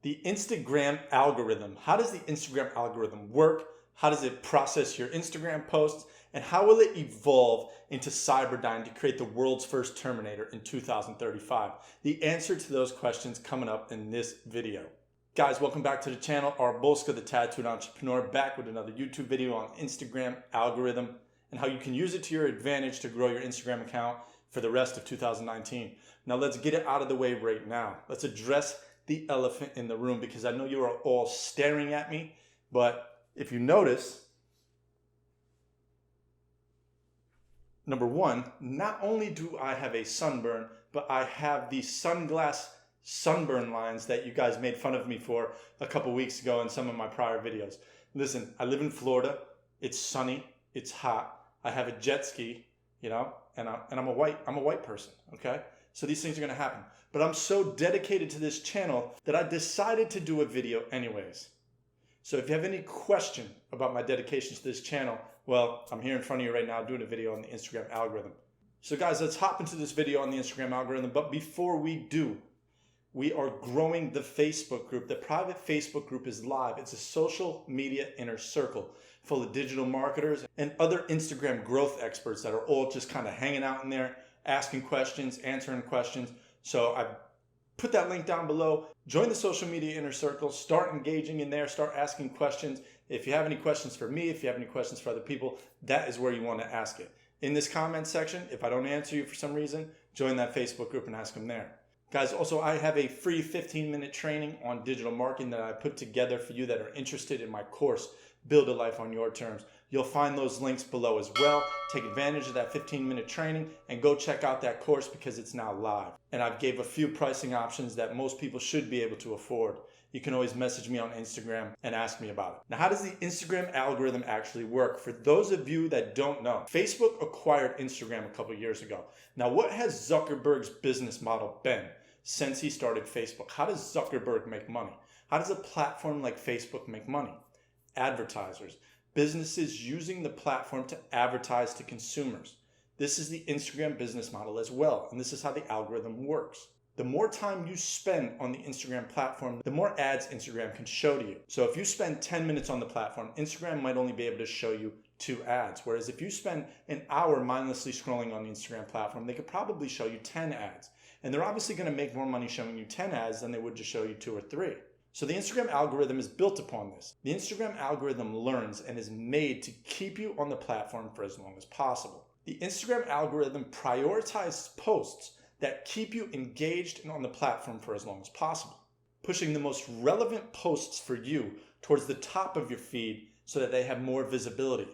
The Instagram algorithm. How does the Instagram algorithm work? How does it process your Instagram posts? And how will it evolve into Cyberdyne to create the world's first Terminator in 2035? The answer to those questions coming up in this video. Guys, welcome back to the channel. Arbolska, the Tattooed Entrepreneur, back with another YouTube video on Instagram algorithm and how you can use it to your advantage to grow your Instagram account for the rest of 2019. Now let's get it out of the way right now. Let's address the elephant in the room, because I know you are all staring at me, but if you notice, number one, not only do I have a sunburn, but I have these sunglass sunburn lines that you guys made fun of me for a couple weeks ago in some of my prior videos. Listen, I live in Florida. It's sunny. It's hot. I have a jet ski, and I'm a white person, okay? So these things are going to happen. But I'm so dedicated to this channel that I decided to do a video anyways. So if you have any question about my dedication to this channel, well, I'm here in front of you right now doing a video on the Instagram algorithm. So guys, let's hop into this video on the Instagram algorithm. But before we do, we are growing the Facebook group. The private Facebook group is live. It's a social media inner circle full of digital marketers and other Instagram growth experts that are all just kind of hanging out in there, asking questions, answering questions. So I've put that link down below. Join the social media inner circle, start engaging in there, start asking questions. If you have any questions for me, if you have any questions for other people, that is where you want to ask it. In this comment section, if I don't answer you for some reason, join that Facebook group and ask them there. Guys, also I have a free 15-minute training on digital marketing that I put together for you that are interested in my course, Build a Life on Your Terms. You'll find those links below as well. Take advantage of that 15-minute training and go check out that course because it's now live. And I've gave a few pricing options that most people should be able to afford. You can always message me on Instagram and ask me about it. Now, how does the Instagram algorithm actually work? For those of you that don't know, Facebook acquired Instagram a couple years ago. Now, what has Zuckerberg's business model been since he started Facebook? How does Zuckerberg make money? How does a platform like Facebook make money? Advertisers. Businesses using the platform to advertise to consumers. This is the Instagram business model as well, and this is how the algorithm works. The more time you spend on the Instagram platform, the more ads Instagram can show to you. So if you spend 10 minutes on the platform, Instagram might only be able to show you 2 ads. Whereas if you spend an hour mindlessly scrolling on the Instagram platform, they could probably show you 10 ads. And they're obviously going to make more money showing you 10 ads than they would just show you 2 or 3. So the Instagram algorithm is built upon this. The Instagram algorithm learns and is made to keep you on the platform for as long as possible. The Instagram algorithm prioritizes posts that keep you engaged and on the platform for as long as possible, pushing the most relevant posts for you towards the top of your feed so that they have more visibility,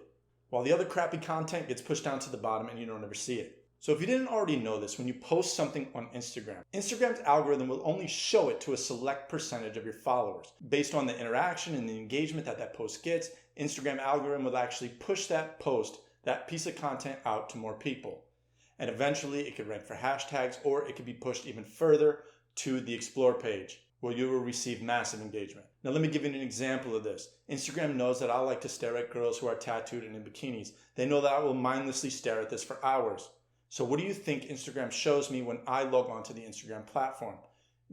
while the other crappy content gets pushed down to the bottom and you don't ever see it. So if you didn't already know this, when you post something on Instagram, Instagram's algorithm will only show it to a select percentage of your followers. Based on the interaction and the engagement that post gets, Instagram algorithm will actually push that post, that piece of content, out to more people. And eventually it could rank for hashtags, or it could be pushed even further to the explore page, where you will receive massive engagement. Now let me give you an example of this. Instagram knows that I like to stare at girls who are tattooed and in bikinis. They know that I will mindlessly stare at this for hours. So what do you think Instagram shows me when I log onto the Instagram platform?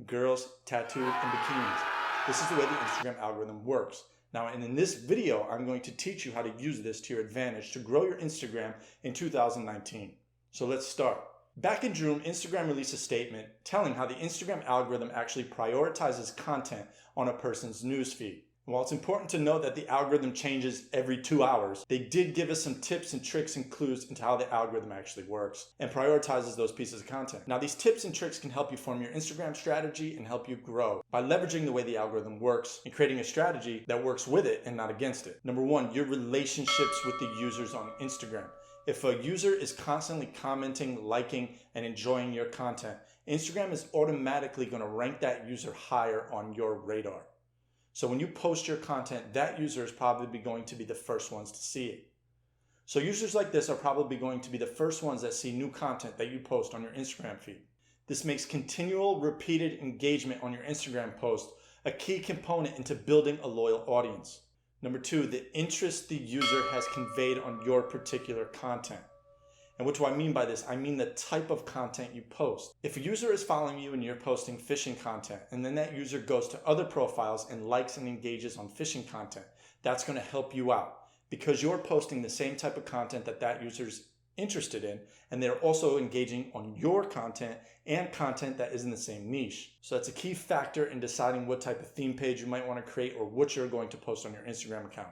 Girls tattooed in bikinis. This is the way the Instagram algorithm works. Now, and in this video, I'm going to teach you how to use this to your advantage to grow your Instagram in 2019. So let's start. Back in June, Instagram released a statement telling how the Instagram algorithm actually prioritizes content on a person's newsfeed. While it's important to note that the algorithm changes every 2 hours, they did give us some tips and tricks and clues into how the algorithm actually works and prioritizes those pieces of content. Now, these tips and tricks can help you form your Instagram strategy and help you grow by leveraging the way the algorithm works and creating a strategy that works with it and not against it. Number one, your relationships with the users on Instagram. If a user is constantly commenting, liking, and enjoying your content, Instagram is automatically going to rank that user higher on your radar. So when you post your content, that user is probably going to be the first ones to see it. So users like this are probably going to be the first ones that see new content that you post on your Instagram feed. This makes continual repeated engagement on your Instagram post a key component into building a loyal audience. Number two, the interest the user has conveyed on your particular content. And what do I mean by this? I mean the type of content you post. If a user is following you and you're posting fishing content, and then that user goes to other profiles and likes and engages on fishing content, that's going to help you out because you're posting the same type of content that that user's interested in, and they're also engaging on your content and content that is in the same niche. So that's a key factor in deciding what type of theme page you might want to create or what you're going to post on your Instagram account,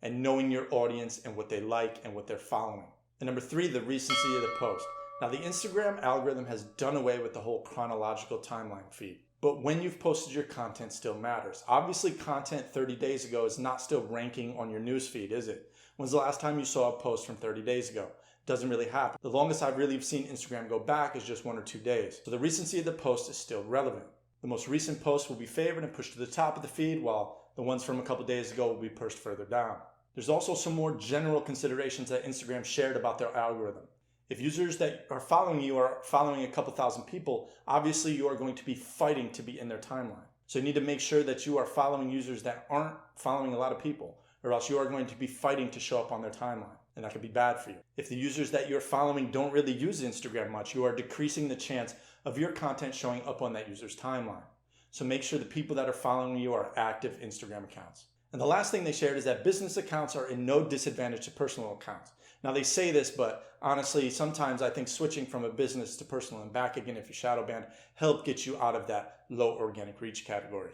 and knowing your audience and what they like and what they're following. And number 3, the recency of the post. Now, the Instagram algorithm has done away with the whole chronological timeline feed, but when you've posted your content still matters. Obviously, content 30 days ago is not still ranking on your newsfeed, is it? When's the last time you saw a post from 30 days ago? Doesn't really happen. The longest I've really seen Instagram go back is just 1 or 2 days. So the recency of the post is still relevant. The most recent posts will be favored and pushed to the top of the feed, while the ones from a couple days ago will be pushed further down. There's also some more general considerations that Instagram shared about their algorithm. If users that are following you are following a couple thousand people, obviously you are going to be fighting to be in their timeline. So you need to make sure that you are following users that aren't following a lot of people, or else you are going to be fighting to show up on their timeline, and that could be bad for you. If the users that you're following don't really use Instagram much, you are decreasing the chance of your content showing up on that user's timeline. So make sure the people that are following you are active Instagram accounts. And the last thing they shared is that business accounts are in no disadvantage to personal accounts. Now they say this, but honestly, sometimes I think switching from a business to personal and back again if you shadow ban help get you out of that low organic reach category.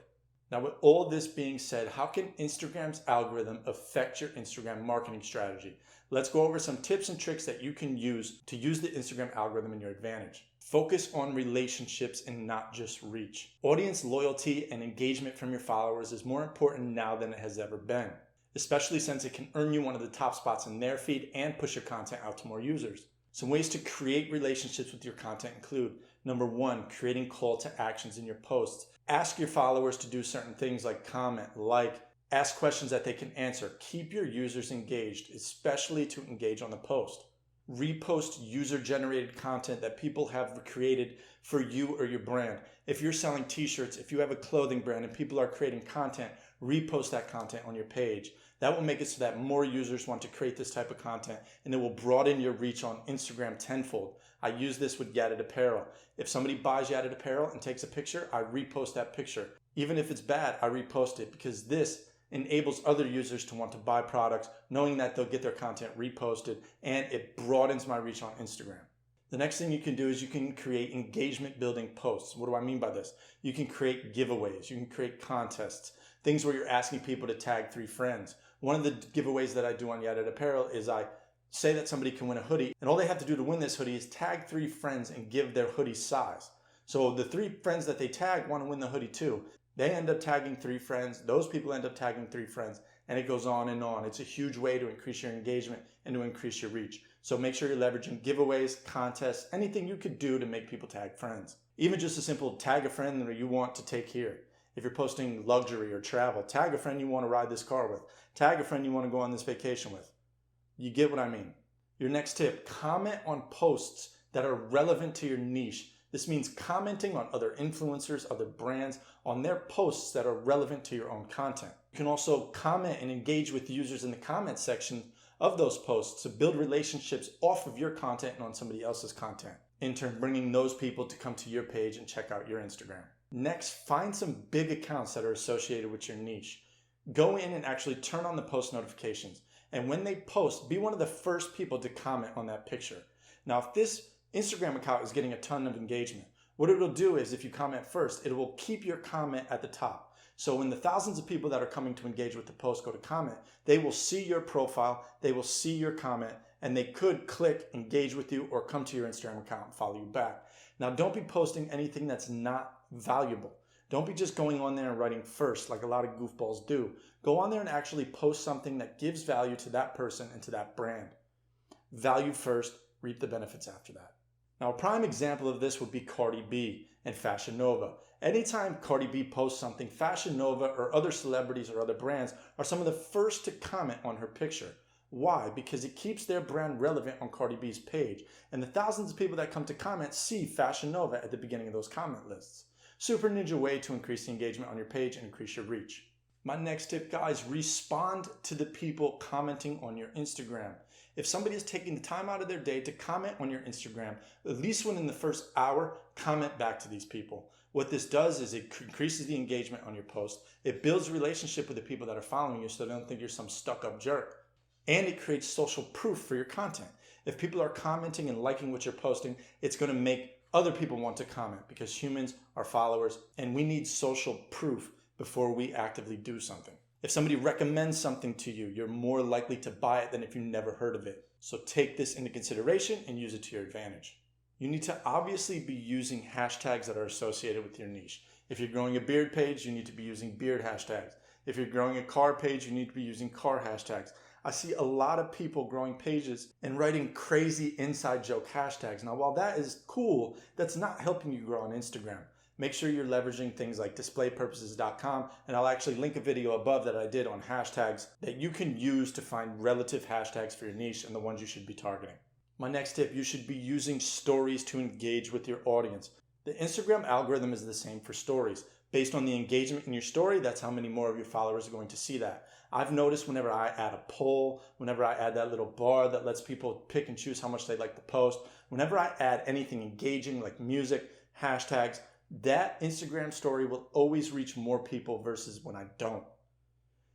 Now, with all this being said, how can Instagram's algorithm affect your Instagram marketing strategy? Let's go over some tips and tricks that you can use to use the Instagram algorithm in your advantage. Focus on relationships and not just reach. Audience loyalty and engagement from your followers is more important now than it has ever been, especially since it can earn you one of the top spots in their feed and push your content out to more users. Some ways to create relationships with your content include, number 1, creating call to actions in your posts. Ask your followers to do certain things like comment, like, ask questions that they can answer. Keep your users engaged, especially to engage on the post. Repost user-generated content that people have created for you or your brand. If you're selling t-shirts, if you have a clothing brand and people are creating content, repost that content on your page. That will make it so that more users want to create this type of content, and it will broaden your reach on Instagram tenfold. I use this with Yadded Apparel. If somebody buys Yadded Apparel and takes a picture, I repost that picture. Even if it's bad, I repost it because this enables other users to want to buy products, knowing that they'll get their content reposted, and it broadens my reach on Instagram. The next thing you can do is you can create engagement building posts. What do I mean by this? You can create giveaways, you can create contests, things where you're asking people to tag 3 friends. One of the giveaways that I do on Yadded Apparel is I say that somebody can win a hoodie, and all they have to do to win this hoodie is tag 3 friends and give their hoodie size. So the 3 friends that they tag want to win the hoodie too. They end up tagging 3 friends, those people end up tagging 3 friends, and it goes on and on. It's a huge way to increase your engagement and to increase your reach. So make sure you're leveraging giveaways, contests, anything you could do to make people tag friends. Even just a simple tag a friend that you want to take here. If you're posting luxury or travel, tag a friend you want to ride this car with. Tag a friend you want to go on this vacation with. You get what I mean. Your next tip, comment on posts that are relevant to your niche. This means commenting on other influencers, other brands, on their posts that are relevant to your own content. You can also comment and engage with users in the comment section of those posts to build relationships off of your content and on somebody else's content. In turn, bringing those people to come to your page and check out your Instagram. Next, find some big accounts that are associated with your niche. Go in and actually turn on the post notifications. And when they post, be one of the first people to comment on that picture. Now, if this Instagram account is getting a ton of engagement, what it will do is if you comment first, it will keep your comment at the top. So when the thousands of people that are coming to engage with the post go to comment, they will see your profile, they will see your comment, and they could click engage with you or come to your Instagram account and follow you back. Now, don't be posting anything that's not valuable. Don't be just going on there and writing first like a lot of goofballs do. Go on there and actually post something that gives value to that person and to that brand. Value first, reap the benefits after that. Now, a prime example of this would be Cardi B and Fashion Nova. Anytime Cardi B posts something, Fashion Nova or other celebrities or other brands are some of the first to comment on her picture. Why? Because it keeps their brand relevant on Cardi B's page, and the thousands of people that come to comment see Fashion Nova at the beginning of those comment lists. Super ninja way to increase the engagement on your page and increase your reach. My next tip, guys, respond to the people commenting on your Instagram. If somebody is taking the time out of their day to comment on your Instagram, at least within the first hour, comment back to these people. What this does is it increases the engagement on your post. It builds a relationship with the people that are following you so they don't think you're some stuck-up jerk. And it creates social proof for your content. If people are commenting and liking what you're posting, it's going to make other people want to comment because humans are followers and we need social proof before we actively do something. If somebody recommends something to you, you're more likely to buy it than if you never heard of it. So take this into consideration and use it to your advantage. You need to obviously be using hashtags that are associated with your niche. If you're growing a beard page, you need to be using beard hashtags. If you're growing a car page, you need to be using car hashtags. I see a lot of people growing pages and writing crazy inside joke hashtags. Now, while that is cool, that's not helping you grow on Instagram. Make sure you're leveraging things like displaypurposes.com, and I'll actually link a video above that I did on hashtags that you can use to find relative hashtags for your niche and the ones you should be targeting. My next tip, you should be using stories to engage with your audience. The Instagram algorithm is the same for stories. Based on the engagement in your story, that's how many more of your followers are going to see that. I've noticed whenever I add a poll, whenever I add that little bar that lets people pick and choose how much they'd like to post, whenever I add anything engaging like music, hashtags, that Instagram story will always reach more people versus when I don't.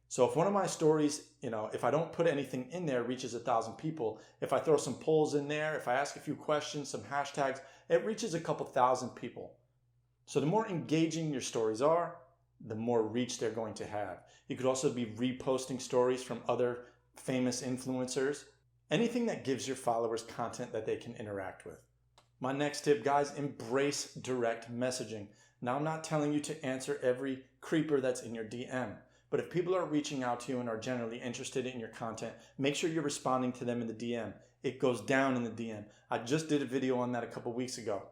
So if one of my stories, if I don't put anything in there, reaches 1,000 people, if I throw some polls in there, if I ask a few questions, some hashtags, it reaches a couple thousand people. So the more engaging your stories are, the more reach they're going to have. You could also be reposting stories from other famous influencers. Anything that gives your followers content that they can interact with. My next tip, guys, embrace direct messaging. Now, I'm not telling you to answer every creeper that's in your DM, but if people are reaching out to you and are generally interested in your content, make sure you're responding to them in the DM. It goes down in the DM. I just did a video on that a couple weeks ago.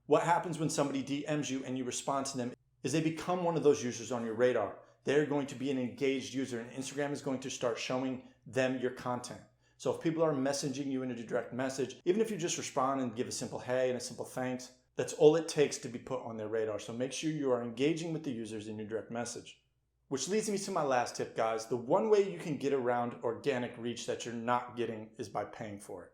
What happens when somebody DMs you and you respond to them is they become one of those users on your radar. They're going to be an engaged user, and Instagram is going to start showing them your content. So if people are messaging you in a direct message, even if you just respond and give a simple hey and a simple thanks, that's all it takes to be put on their radar. So make sure you are engaging with the users in your direct message. Which leads me to my last tip, guys. The one way you can get around organic reach that you're not getting is by paying for it.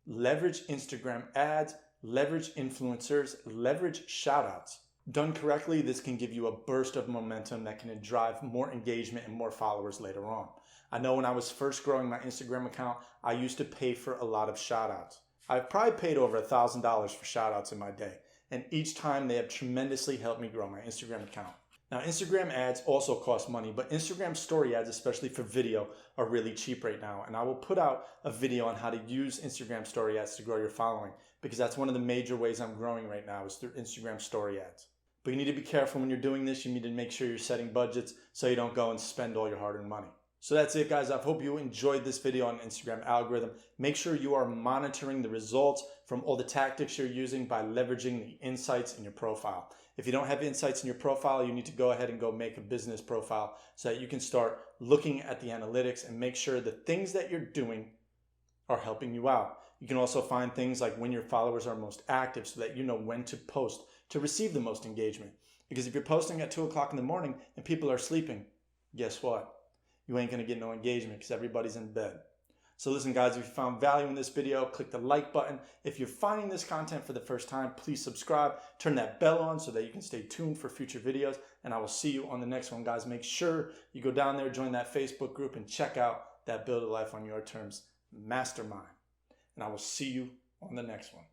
Leverage Instagram ads, leverage influencers, leverage shoutouts. Done correctly, this can give you a burst of momentum that can drive more engagement and more followers later on. I know when I was first growing my Instagram account, I used to pay for a lot of shoutouts. I've probably paid over $1,000 for shoutouts in my day, and each time they have tremendously helped me grow my Instagram account. Now, Instagram ads also cost money, but Instagram story ads, especially for video, are really cheap right now. And I will put out a video on how to use Instagram story ads to grow your following, because that's one of the major ways I'm growing right now is through Instagram story ads. But you need to be careful when you're doing this. You need to make sure you're setting budgets so you don't go and spend all your hard-earned money. So that's it, guys. I hope you enjoyed this video on Instagram algorithm. Make sure you are monitoring the results from all the tactics you're using by leveraging the insights in your profile. If you don't have insights in your profile, you need to go ahead and go make a business profile so that you can start looking at the analytics and make sure the things that you're doing are helping you out. You can also find things like when your followers are most active so that you know when to post to receive the most engagement. Because if you're posting at 2 o'clock in the morning and people are sleeping, guess what? You ain't going to get no engagement because everybody's in bed. So listen, guys, if you found value in this video, click the like button. If you're finding this content for the first time, please subscribe. Turn that bell on so that you can stay tuned for future videos. And I will see you on the next one, guys. Make sure you go down there, join that Facebook group, and check out that Build a Life on Your Terms Mastermind. And I will see you on the next one.